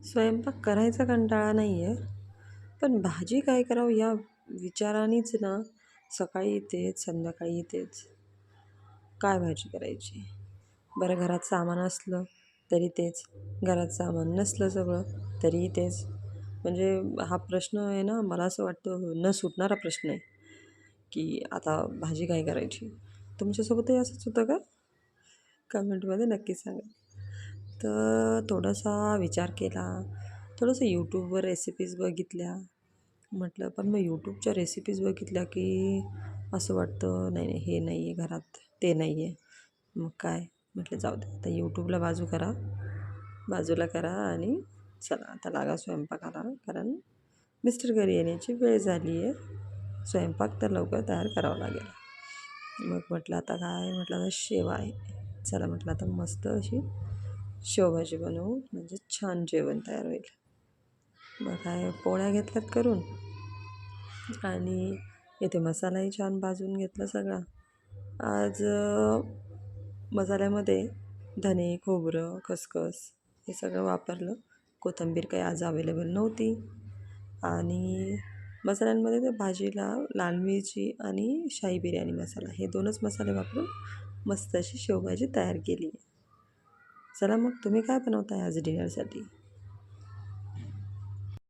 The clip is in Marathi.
स्वयंपाक करायचा कंटाळा नाही आहे, पण भाजी काय करावं या विचारानेच ना सकाळी तेच, संध्याकाळी तेच. काय भाजी करायची? बरं घरात सामान असलं तरी तेच, घरात सामान नसलं सगळं तरीही तेच. म्हणजे हा प्रश्न आहे ना, मला असं वाटतं न सुटणारा प्रश्न आहे, की आता भाजी काय करायची? तुमच्यासोबतही असंच होतं का? कमेंटमध्ये नक्की सांगा. तर थोडासा विचार केला, थोडंसं यूट्यूबवर रेसिपीज बघितल्या. म्हटलं पण मग यूट्यूबच्या रेसिपीज बघितल्या की असं वाटतं नाही नाही हे नाही आहे घरात, ते नाही आहे. मग काय म्हटलं जाऊ दे आता यूट्यूबला बाजूला करा आणि चला आता लागा स्वयंपाकाला, कारण मिस्टर घरी येण्याची वेळ झाली आहे. स्वयंपाक तर लवकर तयार करावा लागेल. मग म्हटलं आता काय, म्हटलं आता शेव आहे, चला म्हटलं आता मस्त अशी शेवभाजी बनवू म्हणजे छान जेवण तयार होईल. मग काय पोळ्या घेतल्यात करून आणि इथे मसालाही छान भाजून घेतला सगळा. आज मसाल्यामध्ये धने, खोबरं, खसखस हे सगळं वापरलं. कोथिंबीर काही आज अवेलेबल नव्हती आणि मसाल्यांमध्ये ते भाजीला लाल मिरची आणि शाही बिर्याणी मसाला हे 2च मसाले वापरून मस्त अशी शेवभाजी तयार केली आहे. चला मग तुम्ही काय बनवताय आज डिनरसाठी?